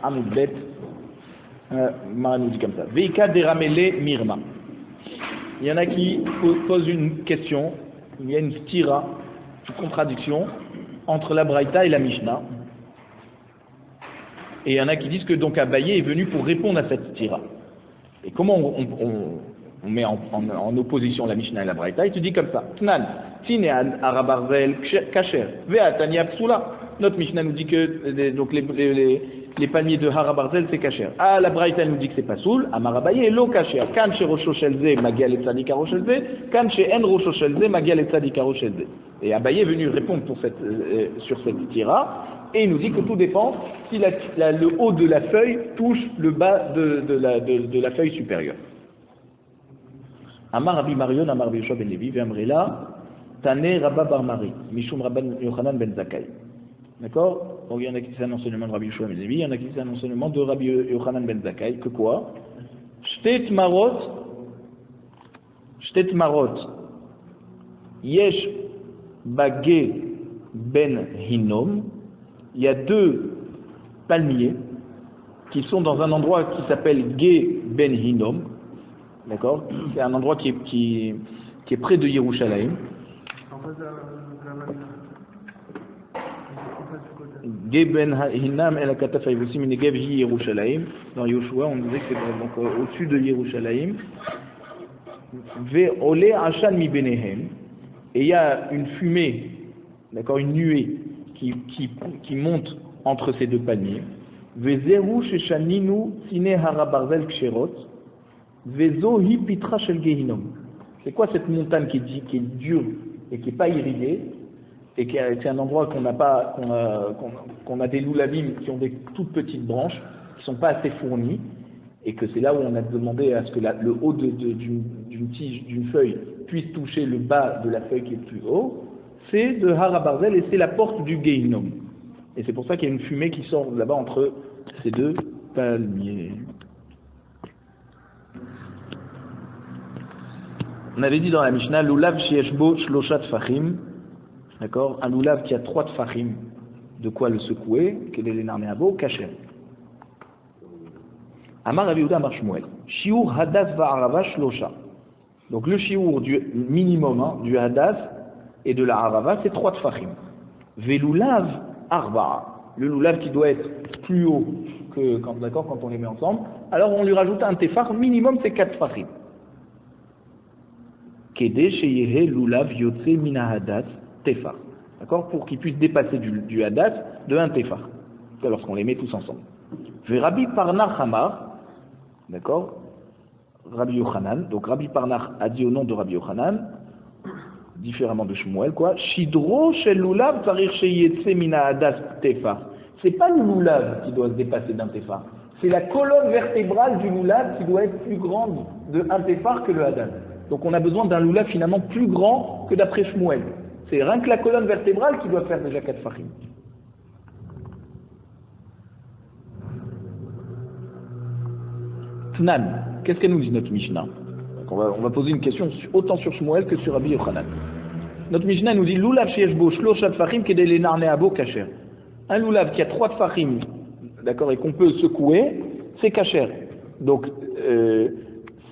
Amoudbet, Mara nous dit comme ça. Veika deramele mirma. Il y en a qui posent une question, il y a une stira, une contradiction entre la Braïta et la Mishnah. Et il y en a qui disent que donc Abaye est venu pour répondre à cette stira. Et comment on met en opposition la Mishnah et la Braïta? Il te dit comme ça. Tnan, Tinean, Arabarzel, Kacher, Veatania Psula. Notre Mishnah nous dit que donc les palmiers de Harabarzel c'est Kacher. Ah, la Braïta nous dit que c'est pas soul. Amar Abaye, lo Kacher. Kan chez Rocho Shelze, Magial et Tzadik Rocho Shelze. Kan chez En Rocho Shelze, Magial et Tzadik Rocho Shelze. Et Abaye est venu répondre sur cette tira. Et il nous dit que tout dépend si le haut de la feuille touche le bas de la feuille supérieure. Amar Rabbi Marion, Amar Rabbi Yoshua ben Levi, V'amrela, Tane Rabba Bar Mari, Mishum Rabban Yochanan ben Zakkai. D'accord? Donc il y en a qui disent un enseignement de Rabbi Yoshua ben Levi, il y en a qui disent un enseignement de Rabbi Yochanan ben Zakkai. Que quoi? Shtet Marot, Yesh Bagé ben Hinom. Il y a deux palmiers qui sont dans un endroit qui s'appelle Ge Ben Hinnom, d'accord? C'est un endroit qui est près de Yerushalayim. Ge Ben Hinnom el Kataf Ayvusim Negev Yerushalayim. Dans Yoshua, on disait que c'est donc au-dessus de Yerushalayim. Ve Ole Ashan mi Benehem. Et il y a une fumée, d'accord, une nuée qui monte entre ces deux palmiers. Vezeru sheshaninu sine harabarzel ksherot. Vezo hi pitra shel gehinom. C'est quoi cette montagne qui est dure et qui n'est pas irriguée et qui est un endroit qu'on a des loulavim qui ont des toutes petites branches qui sont pas assez fournies et que c'est là où on a demandé à ce que le haut d'une tige, d'une feuille puisse toucher le bas de la feuille qui est plus haut. C'est de Harabarzel et c'est la porte du Gehinom. Et c'est pour ça qu'il y a une fumée qui sort là-bas entre ces deux palmiers. On avait dit dans la Mishnah, Lulav Shieshbo Shloshat Fachim, d'accord, un Lulav qui a 3 Tfachim, de quoi le secouer, quel est l'énarméabo, Kacher. Amar Rabbi Yehuda Amar Shmuel, Shiur Hadas Va'arava Shlosha. Donc le Shiur du minimum, du Hadas, et de la Arava, c'est 3 tfachim. Velulav arba'a. Le lulav qui doit être plus haut que quand on les met ensemble, alors on lui rajoute un tefar, minimum c'est 4 tfachim. Kede sheyehe lulav yotse mina hadas tefar. D'accord? Pour qu'il puisse dépasser du hadas de un tefar. Lorsqu'on les met tous ensemble. Rabbi Parnach Hamar, d'accord? Rabbi Yochanan. Donc Rabbi Parnach a dit au nom de Rabbi Yochanan, différemment de Shmuel, quoi. Shidro shel lulav tzarir sheyetse mina hadas tefar. C'est pas le lulav qui doit se dépasser d'un tefar. C'est la colonne vertébrale du lulav qui doit être plus grande de un tefar que le hadas. Donc on a besoin d'un lulav finalement plus grand que d'après Shmuel. C'est rien que la colonne vertébrale qui doit faire déjà 4 fachim. Tnan, qu'est-ce qu'elle nous dit notre Mishnah? On va poser une question autant sur Shmuel que sur Rabbi Yochanan. Notre Mishnah nous dit Lulav sheyeshbo shloshat tfachim kedei lenarneabo kasher. Un lulav qui a 3 tfachim, d'accord, et qu'on peut secouer, c'est kasher. Donc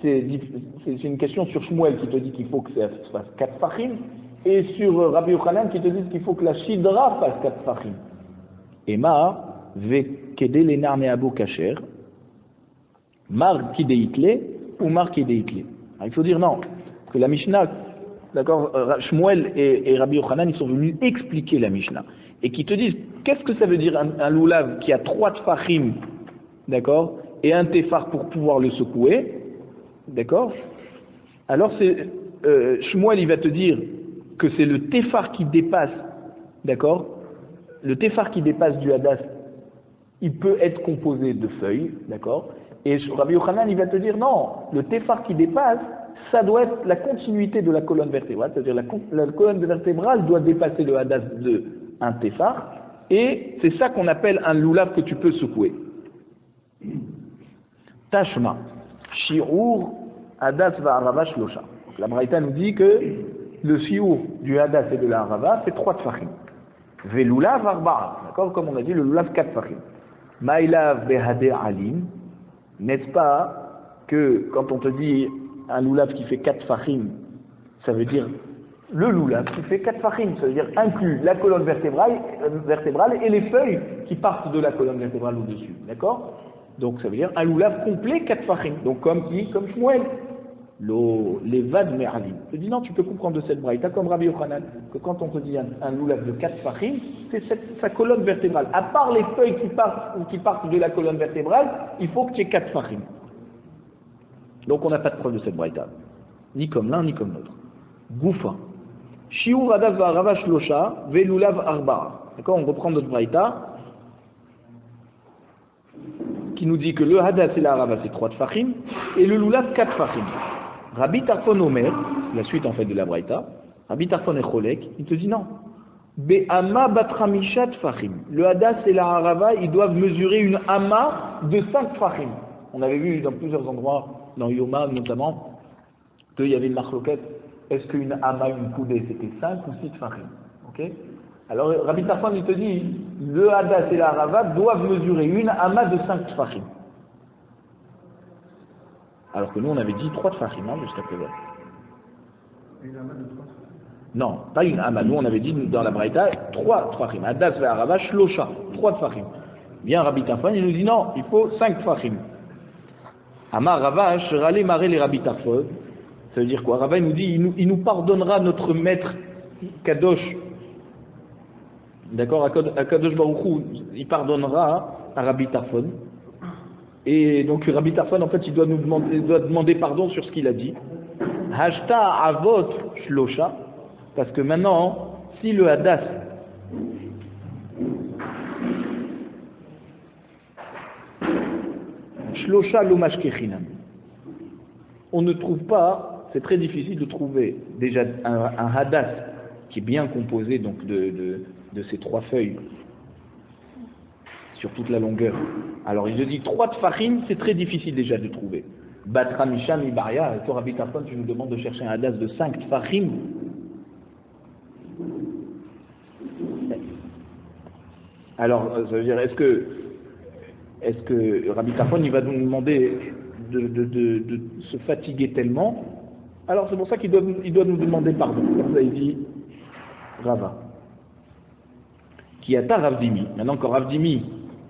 c'est une question sur Shmuel qui te dit qu'il faut que ça fasse 4 tfachim, et sur Rabbi Yochanan qui te dit qu'il faut que la shidra fasse 4 tfachim. Et ma ve kedei lenarneabo kasher. Mar kideitle ou mar kideitle. Il faut dire non, que la Mishnah, d'accord, Shmuel et Rabbi Yochanan, ils sont venus expliquer la Mishnah. Et qui te disent, qu'est-ce que ça veut dire un lulav qui a 3 tfachim, d'accord, et un tefar pour pouvoir le secouer, d'accord? Alors Shmuel, il va te dire que c'est le tefar qui dépasse, d'accord? Le tefar qui dépasse du hadas, il peut être composé de feuilles, d'accord? Et Rabbi Yochanan, il va te dire non, le tefar qui dépasse, ça doit être la continuité de la colonne vertébrale, c'est-à-dire la colonne vertébrale doit dépasser le hadas de un tefar, et c'est ça qu'on appelle un lulav que tu peux secouer. Tashma, shi'ur hadas va'arava shlosha. La Braïta nous dit que le shi'ur du hadas et de la harava, c'est 3 tfachim. Ve lulav arba'a, d'accord, comme on a dit, le lulav 4 tfachim. Maïlav behade alim, n'est-ce pas que quand on te dit un loulav qui fait 4 fachim, ça veut dire le loulav qui fait 4 fachim, ça veut dire inclut la colonne vertébrale et les feuilles qui partent de la colonne vertébrale au-dessus, d'accord? Donc ça veut dire un loulav complet 4 fachim, donc comme Shmuel. Levad me'alim. Je dis non, tu peux comprendre de cette braïta comme Rabbi Yochanan, que quand on te dit un loulav de 4 fachim, c'est sa colonne vertébrale. À part les feuilles qui partent de la colonne vertébrale, il faut que tu aies 4 fachim. Donc on n'a pas de preuve de cette braïta, ni comme l'un ni comme l'autre. Goufa. Shiur hadav va'arava shlosha ve'lulav arba'a. D'accord, on reprend notre braïta qui nous dit que le hadas et la arava c'est 3 tfachim et le lulav 4 tfachim. Rabbi Tarfon Omer, la suite en fait de la braïta, Rabbi Tarfon et Cholek, il te dit non. Be'ama batramisha tfachim. Le hadas et la arava, ils doivent mesurer une ama de 5 tfachim. On avait vu dans plusieurs endroits, dans Yoma notamment, qu'il y avait une marloquette. Est-ce qu'une ama, une coudée, c'était 5 ou 6 tfachim? Ok? Alors Rabbi Tarfon, il te dit, le hadas et la arava doivent mesurer une ama de 5 tfachim. Alors que nous, on avait dit 3 tfachim, hein, jusqu'à présent. Une ama de 3 Non, pas une ama. Nous, on avait dit dans la braïta 3 tfachim. Hadas ve arava shlosha, 3 tfachim. Bien Rabbi Tarfon, il nous dit non, il faut 5 tfachim. Amar Ravash, râler marrer les Rabbi Tarfon. Ça veut dire quoi? Rava nous dit, il nous pardonnera notre maître Kadosh. D'accord, à Kadosh Baruch Hu, il pardonnera à Rabbi Tarfon. Et donc Rabbi Tarfon, en fait, il doit demander pardon sur ce qu'il a dit. Hashta avot shlosha, parce que maintenant, si le hadas shlosha lomashkechinam, on ne trouve pas, c'est très difficile de trouver déjà un hadas qui est bien composé donc de ces 3 feuilles sur toute la longueur. Alors il te dit 3 tfachim, c'est très difficile déjà de trouver. Batra Misham Ibaria, toi Rabbi Tarfon, tu nous demandes de chercher un hadas de 5 tfachim. Alors ça veut dire, est-ce que Rabbi Tarfon il va nous demander de se fatiguer tellement? Alors c'est pour ça qu'il doit nous demander pardon. Comme ça il dit Rava. Qui a Ravdimi. Maintenant quand Ravdimi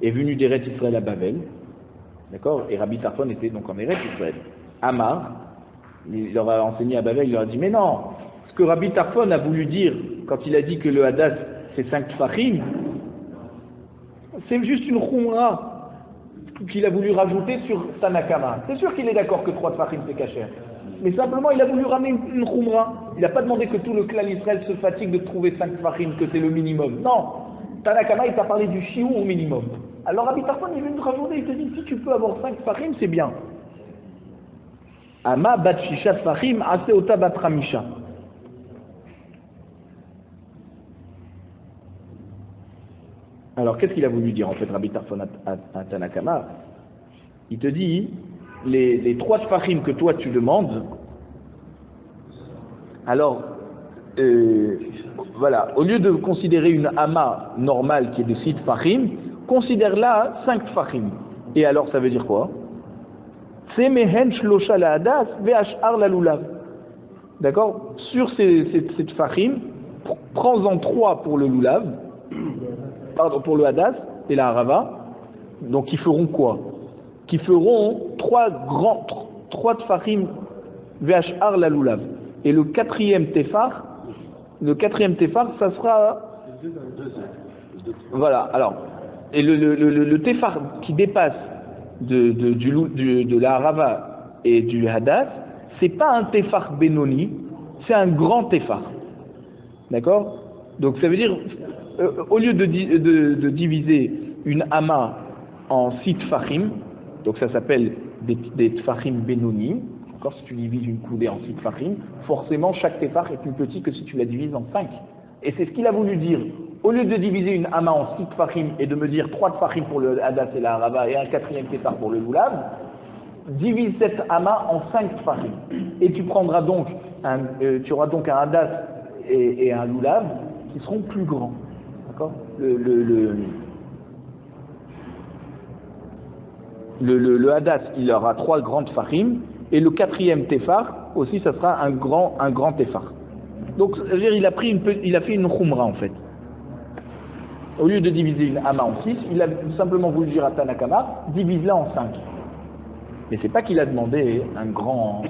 est venu d'Eretz Israël à Babel, d'accord, et Rabbi Tarfon était donc en Eretz Israël. Amar, il leur a enseigné à Babel, il leur a dit mais non, ce que Rabbi Tarfon a voulu dire quand il a dit que le hadas c'est 5 tfachim, c'est juste une khumra qu'il a voulu rajouter sur Tanakama. C'est sûr qu'il est d'accord que 3 tfachim c'est kasher, mais simplement il a voulu ramener une khumra. Il n'a pas demandé que tout le clan Israël se fatigue de trouver 5 tfachim, que c'est le minimum. Non, Tanakama il t'a parlé du shiur au minimum. Alors Rabbi Tarfon il vient de rajouter, il te dit si tu peux avoir 5 tfachim c'est bien. Ama bat shisha tfachim aseota bat ramisha. Alors qu'est-ce qu'il a voulu dire en fait Rabbi Tarfon à Tanakama? Il te dit les 3 tfachim que toi tu demandes, alors voilà, au lieu de considérer une ama normale qui est de 6 tfachim, considère-la 5 tfachim. Et alors ça veut dire quoi? C'est mehen shlosha la hadas ve'ashar la lulav. D'accord? Sur ces tfachim, prends-en 3 pour le lulav, pardon, pour le hadas et la harava, donc qui feront quoi? Qui feront 3 tfachim ve'ashar la lulav. Et le 4e tefar, ça sera voilà. Alors, et le tefar qui dépasse de la harava et du hadas, c'est pas un tefar benoni, c'est un grand tefar. D'accord? Donc ça veut dire au lieu de diviser une ama en 6 tfachim, donc ça s'appelle des tfachim benoni. Encore, si tu divises une coudée en 6 tfachim, forcément chaque tefar est plus petit que si tu la divises en 5. Et c'est ce qu'il a voulu dire. Au lieu de diviser une ama en 6 tfachim et de me dire 3 tfachim pour le hadas et la harava et un 4e tefar pour le lulav, divise cette ama en 5 tfachim. Et tu prendras donc tu auras donc un hadas et un lulav qui seront plus grands. D'accord? le Hadas, il aura 3 grandes Tfachim, et le 4e Tefar, aussi, ça sera un grand Tefar. Donc, c'est-à-dire, il a fait une Khumra, en fait. Au lieu de diviser une Ama en 6, il a simplement voulu dire à Tanakama, divise-la en 5. Mais c'est pas qu'il a demandé un grand...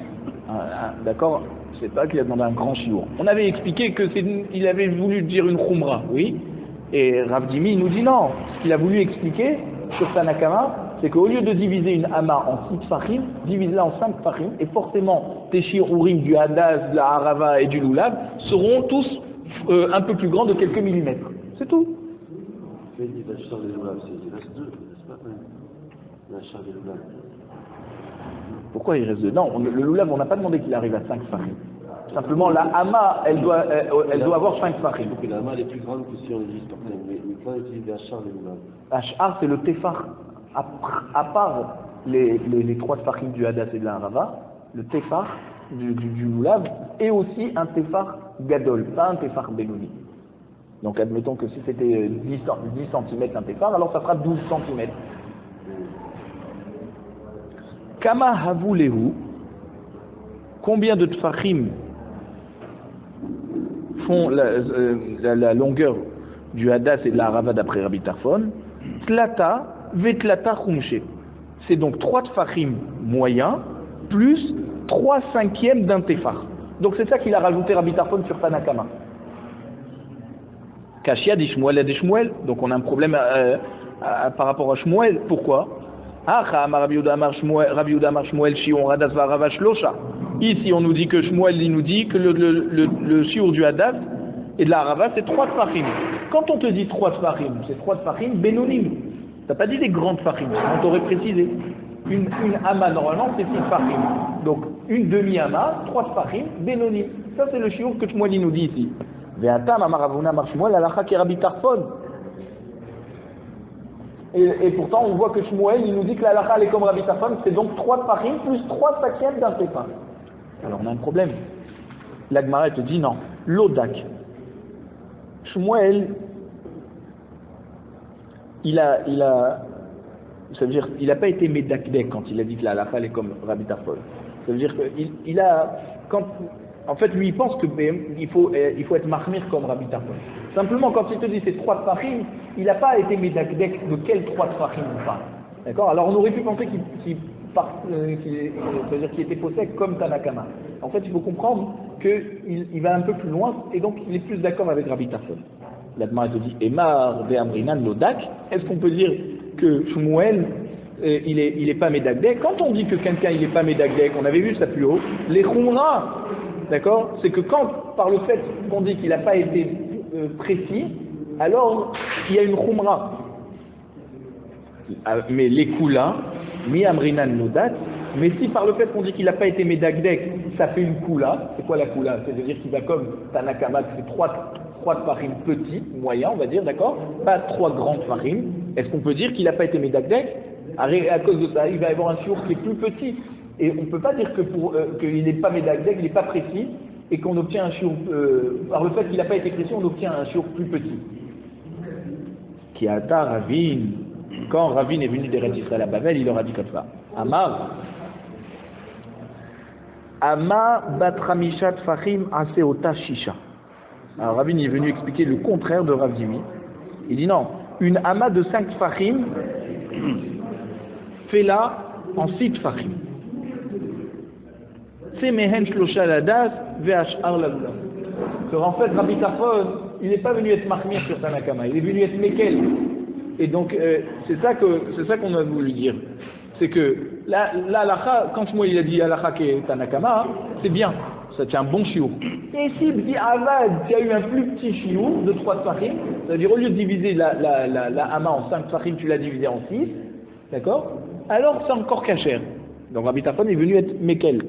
d'accord, c'est pas qu'il a demandé un grand chiour. On avait expliqué qu'il avait voulu dire une Khumra, oui. Et Rav Dimi nous dit non. Ce qu'il a voulu expliquer sur Tanakama, c'est qu'au lieu de diviser une Ama en 6 Tfachim, divise-la en 5 Tfachim, et forcément, tes shiurim du Hadas, de la Harava et du Lulav seront tous un peu plus grands de quelques millimètres. C'est tout. Mais il va changer le Lulav, il reste 2, n'est-ce pas? Il va changer le Lulav. Pourquoi il reste 2? Non, le Lulav, on n'a pas demandé qu'il arrive à 5 Tfachim. Simplement, la Ama, elle doit avoir 5 Tfachim. Donc la Ama elle est plus grande que si on divise par 5, mais quand on utilise Hachar et Lulav. Hachar, c'est le Tefar. À part les 3 Tfachim du Hadas et de la Harava, le Tefar du Lulav est aussi un Tefar Gadol, pas un Tefar Benoni. Donc admettons que si c'était 10 cm un Tefar, alors ça fera 12 cm. Kama Havulehu, combien de Tfachim font la longueur du Hadas et de la Harava d'après Rabbi Tarfon? Tlata Vetlata Khumshe. C'est donc 3 Tfachim moyens plus 3/5 d'un Tefar. Donc c'est ça qu'il a rajouté Rabbi Tarfon sur Tanakama. Kashia dit Shmuel et des Shmuel. Donc on a un problème par rapport à Shmuel. Pourquoi? Rabbi Yehuda Amar Shmuel Shion Hadas Varava Shlosha. Ici on nous dit que Shmuel il nous dit que le shiur du Hadas et de la Harava c'est 3 Tfachim. Quand on te dit 3 Tfachim, c'est 3 Tfachim Benonim. T'as pas dit des grandes Tfachim, on t'aurait précisé. Une Ama normalement c'est 6 Tfachim. Donc une demi-Ama, 3 Tfachim Benonim. Ça c'est le shiur que Shmuel il nous dit ici. Ve'atam Amar Ravuna Amar Shmuel Alacha ki Rabbi Tarfon. Et pourtant, on voit que Shmuel, il nous dit que la halakha, elle est comme Rabbi Tarfon, c'est donc 3 Tfachim plus 3/5 d'un Tefar. Alors on a un problème. La Gemara te dit non, l'Odak. Shmuel, ça veut dire, il n'a pas été médakdek quand il a dit que la halakha, elle est comme Rabbi Tarfon. Ça veut dire qu'il a, en fait, lui, il pense qu'il faut être mahmir comme Rabbi Tarfon. Simplement, quand il te dit c'est 3 Tfachim, il n'a pas été médakdek de quel 3 Tfachim on parle. D'accord? Alors on aurait pu penser qu'il était possède comme Tanakama. En fait, il faut comprendre qu'il va un peu plus loin et donc il est plus d'accord avec Rabbi Tarfon. La Gemara te dit Emar ve'amrinan lodak. Est-ce qu'on peut dire que Shmuel il est pas médakdek? Quand on dit que quelqu'un il est pas médakdek, on avait vu ça plus haut, les khumra, d'accord? C'est que quand par le fait qu'on dit qu'il n'a pas été précis, alors il y a une khumra. Mais les kula, mi amrinan nodat, mais si par le fait qu'on dit qu'il n'a pas été médakdek, ça fait une kula. C'est quoi la kula? C'est-à-dire qu'il va comme Tanakama, c'est 3 Tfachim petits, moyens, on va dire, d'accord? Pas 3 grands Tfachim. Est-ce qu'on peut dire qu'il n'a pas été médakdek? À cause de ça, il va y avoir un shiur qui est plus petit. Et on ne peut pas dire qu'il n'est pas médakdek, il n'est pas précis, et qu'on obtient un shiur, par le fait qu'il n'a pas été précis, on obtient un shiur plus petit. Qui a ta Ravin. Quand Ravin est venu d'Eretz Israël à Babel, il leur a dit comme ça. Ama batramishat fachim aseota shisha. Alors Ravin est venu expliquer le contraire de Rav Dimi. Il dit non, une ama de 5 fachim, fais-la en 6 fachim. C'est mehen shlosha ladas ve'ashar lalula. En fait, Rabbi Tarfon, il n'est pas venu être mahmir sur Tanakama, il est venu être mekel. Et donc, c'est ça qu'on a voulu dire. C'est que la halakha, quand moi il a dit halakha qui est Tanakama, c'est bien, ça tient un bon shiur. Et si dit Avad, il y a eu un plus petit shiur de 3 tfachim, c'est-à-dire au lieu de diviser la hama en 5 tfachim, tu l'as divisé en 6, d'accord? Alors c'est encore kasher. Donc Rabbi Tarfon est venu être mekel.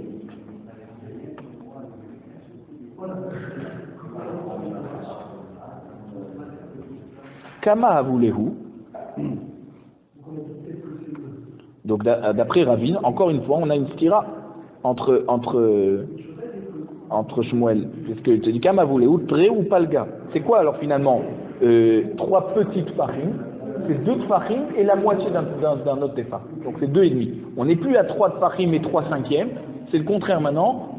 Kama avulehu. Donc d'après Ravin, encore une fois, on a une stira entre Shmuel. Parce que tu dis Kama avulehu, Tré ou Palga. C'est quoi alors finalement 3 petites farines c'est 2 tfachim et la moitié d'un autre tefa. Donc c'est 2,5. On n'est plus à 3 tfachim et 3 cinquièmes, c'est le contraire maintenant,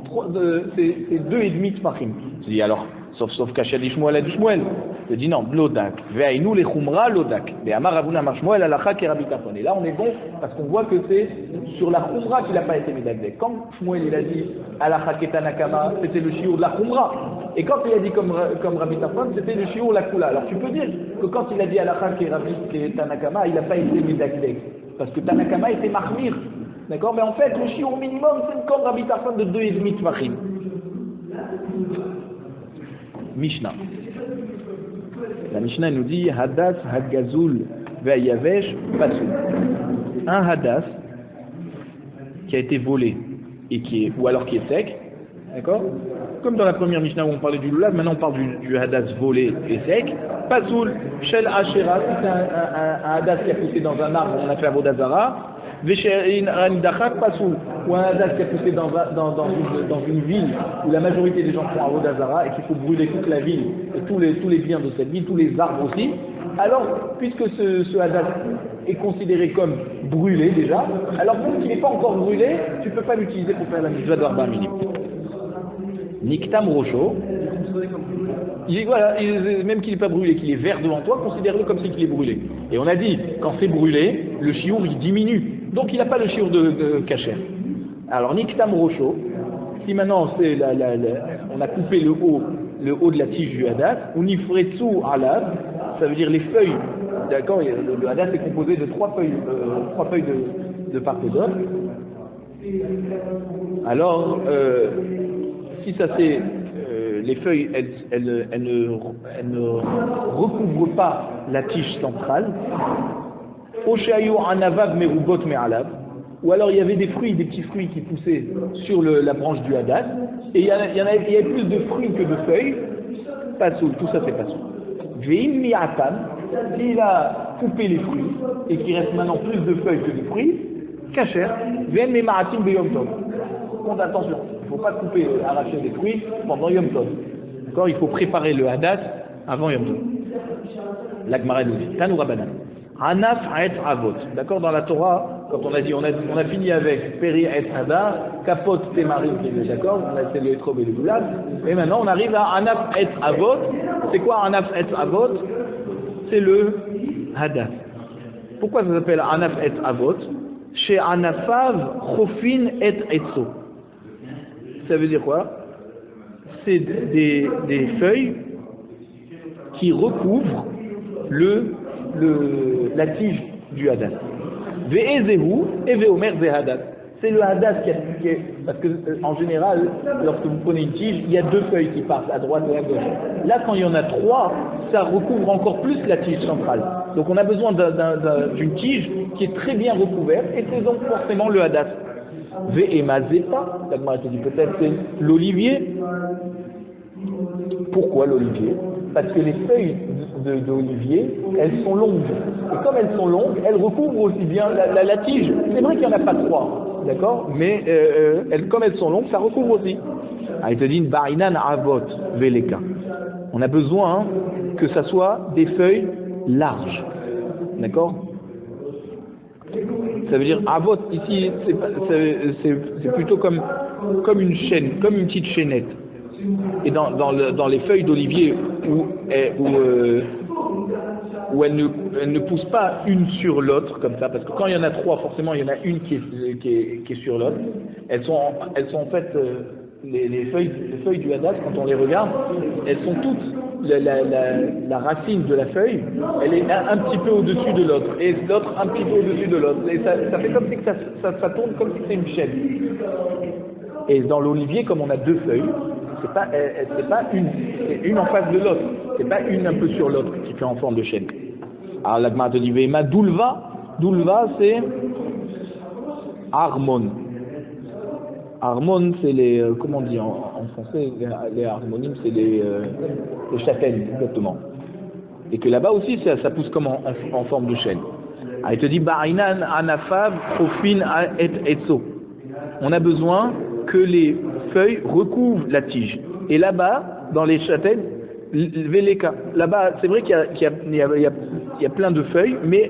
c'est 2,5 tfachim. Je dis alors, sauf Kasha di Shmuel a dit Shmuel. Je dis non, l'odak. Ve'ainu le chumra l'odak. Ve'amar Ravuna Amar Shmuel alacha Rabbi Tarfon. Et là on est bon parce qu'on voit que c'est sur la chumra qu'il n'a pas été médagdé. Quand Shmuel il a dit alacha ketanakama, c'était le shiur de la chumra. Et quand il a dit comme Rabbi Tarfon, c'était le shiur de la kula. Alors tu peux dire que quand il a dit alacha ketanakama, il n'a pas été médagdé. Parce que Tanakama était mahmir. D'accord? Mais en fait, le shiur minimum, c'est comme Rabbi Tarfon de 2,5 tfachim. Mishnah. La Mishnah nous dit Hadas Hagazul Ve'ayavesh Pasoul. Un Hadas qui a été volé et ou alors qui est sec, d'accord? Comme dans la première Mishnah où on parlait du lulav, maintenant on parle du Hadas volé et sec. Pasoul, Shel Ashera, c'est un Hadas qui a poussé dans un arbre, on a fait Avodazara. Vesherin Ranidachak Pasoul, ou un Hadas qui a poussé dans une ville où la majorité des gens font Avodazara et qu'il faut brûler toute la ville et tous les biens de cette ville, tous les arbres aussi. Alors, puisque ce Hadas est considéré comme brûlé déjà, alors même qu'il n'est pas encore brûlé, tu ne peux pas l'utiliser pour faire la mitzvah d'Arba Minim. Niktam Rocho, même qu'il n'est pas brûlé, qu'il est vert devant toi, considère-le comme si il est brûlé. Et on a dit, quand c'est brûlé, le chiour il diminue. Donc il n'a pas le chiour de kasher. Alors Niktam Rocho, si maintenant on a coupé le haut de la tige du hadas, ou Nifretsu Alav, ça veut dire les feuilles, d'accord, le hadas est composé de 3 feuilles de part et d'autre. Alors, si ça c'est les feuilles, elles ne recouvrent pas la tige centrale. Oshayu anavav merubot me'alav. Ou alors il y avait des petits fruits qui poussaient sur la branche du hadas, et il y avait plus de fruits que de feuilles. Pasoul, tout ça c'est pasoul. Ve'im mi'atan, s'il a coupé les fruits et qu'il reste maintenant plus de feuilles que de fruits, kasher. Ve'em me'ma'atim beyom tov. Compte attention, il ne faut pas couper, arracher des fruits pendant Yom Tov. D'accord, il faut préparer le hadas avant Yom Tov. La Gemara nous dit, Tanu Rabbanan, Anaf et Avot. D'accord, dans la Torah, quand on a dit, on a fini avec Peri et Hadar, Kapot Temari, d'accord, on a fait le Etrov et le Goulab, et maintenant on arrive à Anaf et Avot. C'est quoi Anaf et Avot? C'est le hadas. Pourquoi ça s'appelle Anaf et Avot? Chez Anafav, Chofin et Etzo. Ça veut dire quoi? C'est des feuilles qui recouvrent la tige du hadas. Ve'ezehu et ve'omer zehadas. C'est le hadas qui est parce que en général, lorsque vous prenez une tige, il y a 2 feuilles qui partent à droite et à gauche. Là, quand il y en a 3, ça recouvre encore plus la tige centrale. Donc on a besoin d'une tige qui est très bien recouverte, et c'est donc forcément le hadas. Ve'ema zepa, la Gemara te dit peut-être c'est l'olivier. Pourquoi l'olivier? Parce que les feuilles d'olivier, elles sont longues. Et comme elles sont longues, elles recouvrent aussi bien la tige. C'est vrai qu'il n'y en a pas 3, d'accord? Mais comme elles sont longues, ça recouvre aussi. Il te dit Barinan Avot Veleka. On a besoin que ça soit des feuilles larges. D'accord? Ça veut dire Avot ici, c'est plutôt comme une chaîne, comme une petite chaînette. Et dans les feuilles d'olivier où elles ne poussent pas une sur l'autre comme ça, parce que quand il y en a 3, forcément il y en a une qui est sur l'autre. Elles sont en fait les feuilles du hadas, quand on les regarde, elles sont toutes la racine de la feuille, elle est un petit peu au-dessus de l'autre, et l'autre un petit peu au-dessus de l'autre, et ça fait comme si que ça tourne comme si c'était une chaîne. Et dans l'olivier, comme on a 2 feuilles, c'est pas une en face de l'autre, c'est pas une un peu sur l'autre qui fait en forme de chaîne. Alors la Gemara te dit Ve'ema Dulva c'est Harmon. Harmon, c'est les, comment on dit en français, les harmonimes, c'est les châtaignes, exactement. Et que là-bas aussi, ça pousse comme en forme de chêne. Il te dit, Barinan, Anafav, Profin, et Etzo. On a besoin que les feuilles recouvrent la tige. Et là-bas, dans les châtaignes, Veleka, là-bas, c'est vrai qu'il y a il y a plein de feuilles, mais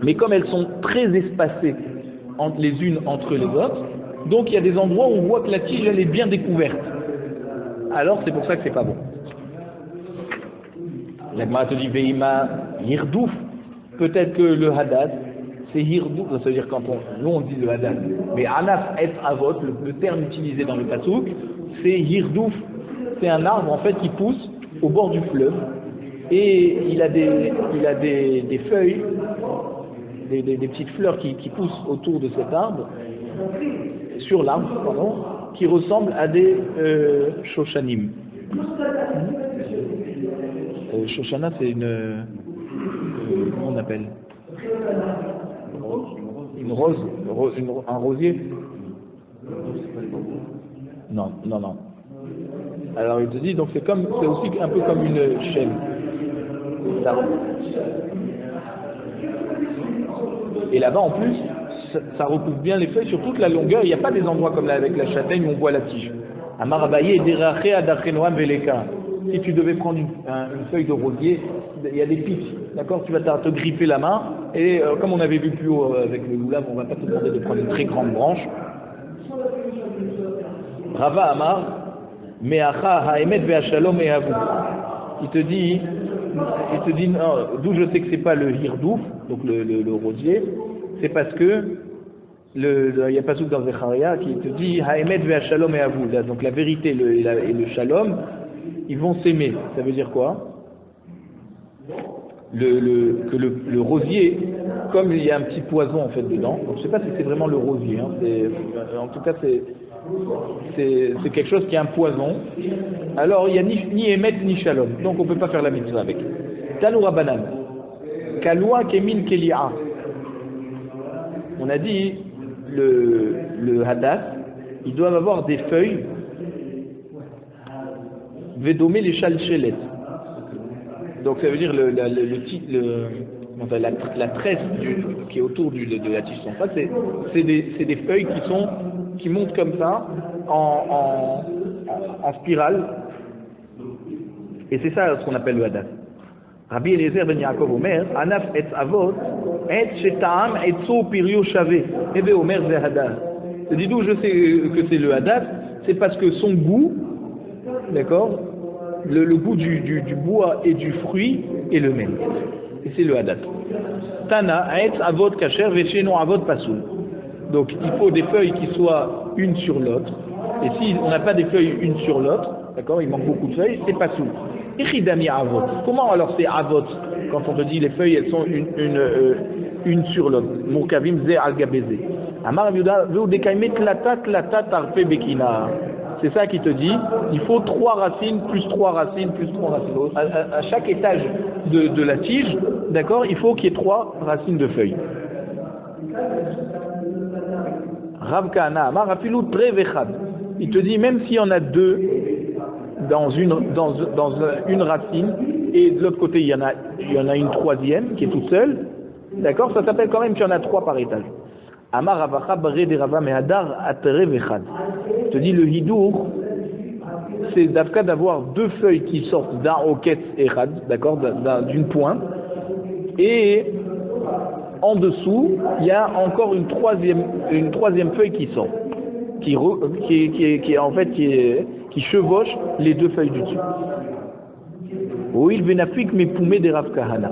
mais comme elles sont très espacées les unes entre les autres, donc il y a des endroits où on voit que la tige elle est bien découverte. Alors c'est pour ça que c'est pas bon. La Gemara te dit Veima Hirdouf, peut-être que le Hadad, c'est Hirdouf, ça veut dire quand nous on dit le Hadad, mais Anaf et Avot, le terme utilisé dans le Passouk, c'est Hirdouf, c'est un arbre en fait qui pousse au bord du fleuve et il a des feuilles, des petites fleurs qui poussent autour de cet arbre, sur l'arbre, pardon, qui ressemblent à des Shoshanim. Shoshana, c'est comment on appelle une rose, un rosier. Non. Alors il te dit, donc c'est aussi un peu comme une chêne. Et là-bas en plus, ça recouvre bien les feuilles sur toute la longueur. Il n'y a pas des endroits comme là avec la châtaigne où on voit la tige. Amar Abaye derache adachenoam veleka. Si tu devais prendre une feuille de rosier, il y a des pics, d'accord? Tu vas te griffer la main, et comme on avait vu plus haut avec le loulav, on ne va pas te demander de prendre une très grande branche. Rava Amar, Meacha haemet ve'ashalom ehavu. Il te dit d'où je sais que c'est pas le hirdouf, donc le rosier, c'est parce que il y a pas souk dans Zecharia qui te dit haemet ve'ashalom ehavu. Donc la vérité et le shalom, ils vont s'aimer. Ça veut dire quoi? Que le rosier, comme il y a un petit poison en fait dedans, donc je sais pas si c'est vraiment le rosier, hein, en tout cas c'est quelque chose qui est un poison. Alors il y a ni émet ni shalom, donc on peut pas faire la mitzvah avec. Tanoura banane, kalwa kemin kelia. On a dit le hadath, ils doivent avoir des feuilles. Vedomé les chalchelet. Donc ça veut dire la tresse qui est autour de la tige centrale, c'est des feuilles qui montent comme ça en spirale, et c'est ça ce qu'on appelle le hadat. Rabbi Eliezer ben Yaakov Omer, Anaf et Avot, et Shetaam et Tso Pirio Shavé, et ben Omer ze hadat. C'est d'où je sais que c'est le hadat, c'est parce que son goût, d'accord, le goût du bois et du fruit est le même. Et c'est le hadat. Tana, Aetz Avot Kacher, Vesheno Avot Pasoul. Donc il faut des feuilles qui soient une sur l'autre. Et si on n'a pas des feuilles une sur l'autre, d'accord, il manque beaucoup de feuilles, c'est Pasoul. Ichidami Avot. Comment alors c'est Avot quand on te dit les feuilles elles sont une sur l'autre? Moukavim Ze Al-Gabeze. Amar Aviuda, Veudekaime Klata Klata Tarpe Bekina. C'est ça qui te dit, il faut 3 racines, plus 3 racines, plus 3 racines. À chaque étage de la tige, d'accord, il faut qu'il y ait 3 racines de feuilles. Rav Kahana Amar Afilu Trevechad. Il te dit, même s'il y en a 2 dans une racine, et de l'autre côté il y en a une 3e qui est toute seule, d'accord, ça s'appelle quand même qu'il y en a 3 par étage. Amar Ravacha Bare de Rava Mehadar Atrevechad. Je te dis, le hidour, c'est d'Afka d'avoir 2 feuilles qui sortent d'un hoket echad, d'accord, d'une pointe, et en dessous, il y a encore une troisième feuille qui sort, qui chevauche les 2 feuilles du dessus. Oil benafik me poumé de Rav Kahana.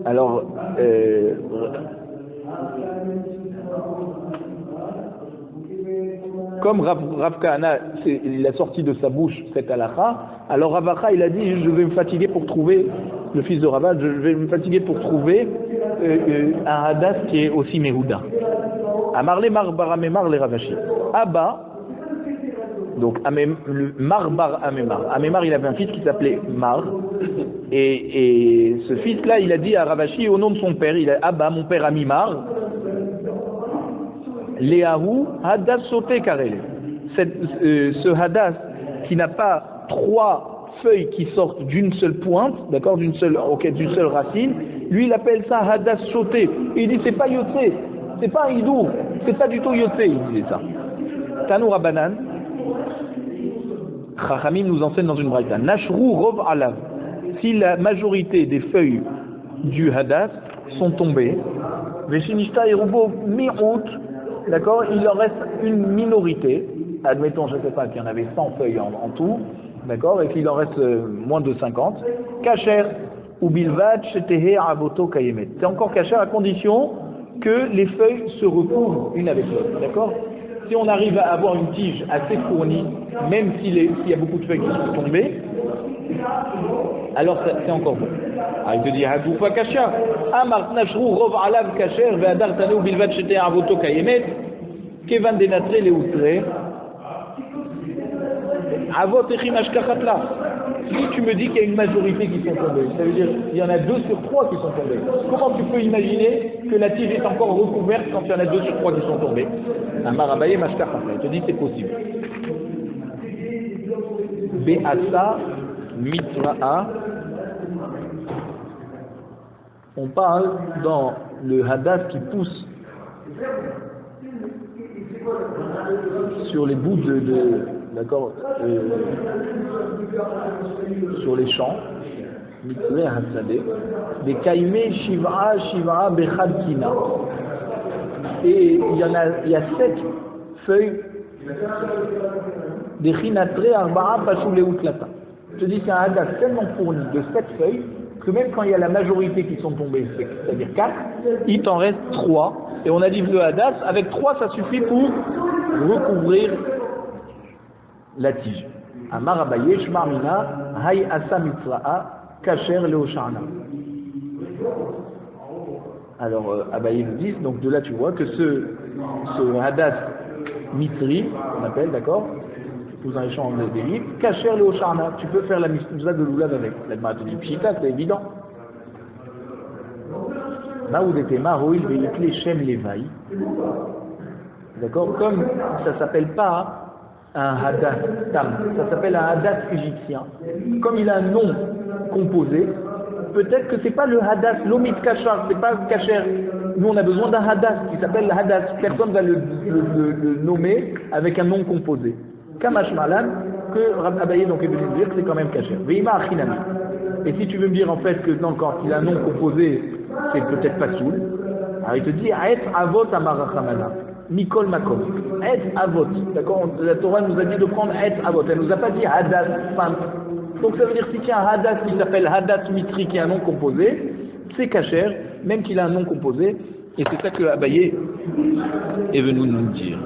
Alors, comme Rav Kahana, il a sorti de sa bouche cette halakha, alors Ravacha il a dit, je vais me fatiguer pour trouver, le fils de Rava, je vais me fatiguer pour trouver un hadas qui est aussi Mehuda. Amarle Mar Bar Amemar le Ravashi. Abba, donc Mar Bar Amemar. Amemar il avait un fils qui s'appelait Mar, et ce fils-là il a dit à Ravashi au nom de son père, il a Abba, mon père Amimar, Léahu hadas sauté karele. Ce hadas qui n'a pas 3 feuilles qui sortent d'une seule pointe, d'accord, d'une seule racine, lui il appelle ça hadas sauté. Il dit c'est pas yotse, c'est pas un hidour, c'est pas du tout yotse, il disait ça. Tanoura banan, Chachamim nous enseigne dans une braïta. Nashru rov alav. si la majorité des feuilles du Hadass sont tombées, Veshinishta et Rubo Mi'out, d'accord, il en reste une minorité, admettons, je ne sais pas, qu'il y en avait 100 feuilles en tout, d'accord, et qu'il en reste moins de 50, Kacher ou Bilvad, Shetehe, Avoto, Kayemet. C'est encore Kacher à condition que les feuilles se recouvrent une avec l'autre, d'accord? Si on arrive à avoir une tige assez fournie, même s'il y a beaucoup de feuilles qui sont tombées, alors c'est encore bon. Alors il te dit Hagoufa Kasha, Amart Nashru Rov Alav Kasher, Ve'adar Taneu Bilvad Shete Avoto Kayemet, Kevan Denatre Leutre, Avot Echim Ashkachatla. Si tu me dis qu'il y a une majorité qui sont tombées, ça veut dire qu'il y en a 2 sur 3 qui sont tombés. Comment tu peux imaginer que la tige est encore recouverte quand il y en a 2 sur 3 qui sont tombés? Amar Abaye Mashkachatla, il te dit que c'est possible. Be'asa Mitra'a. On parle dans le Hadass qui pousse sur les bouts d'accord, sur les champs, Mitzvah Hasadeh, des Kaimé Shiv'a Bechadkina. Et il y a 7 feuilles des Chinatre Arba'a Pashou Leutlata. Je te dis, c'est un Hadass tellement fourni de 7 feuilles que même quand il y a la majorité qui sont tombées, c'est-à-dire 4, il t'en reste 3. Et on a dit le Hadass, avec 3, ça suffit pour recouvrir la tige. Amar Abaye, Shmarmina, Hay Asa Mitzra'a, Kacher Leoshana. Alors, Abaye nous dit, donc de là tu vois que ce Hadass Mitri, on appelle, d'accord, vous en échange des livres, Kacher Leoshana, tu peux faire la mitzvah de l'oulav avec. La Gemara te dit, Pshita, c'est évident. Maoudetema, Roil, Veikle, Shem, Levaï. D'accord, comme ça s'appelle pas un Hadass Tam, ça s'appelle un Hadass égyptien. Comme il a un nom composé, peut-être que c'est pas le Hadass, l'Omit Kachar, c'est pas Kacher. Nous on a besoin d'un Hadass qui s'appelle Hadass. Personne va le nommer avec un nom composé. Kamash Malan, que Rab Abaye donc est venu dire que c'est quand même Kacher. Veima Achinami. Et si tu veux me dire en fait que non, quand il a un nom composé, c'est peut-être pas soul. Alors il te dit Aet Avot Amarachamana. Mikol Makom. Et Avot. D'accord? La Torah nous a dit de prendre Et Avot. Elle nous a pas dit Hadass simple. Donc ça veut dire si tu as un Hadass qui s'appelle Hadass Mitri qui a un nom composé, c'est Kacher, même qu'il a un nom composé. Et c'est ça que Abaye est venu nous dire.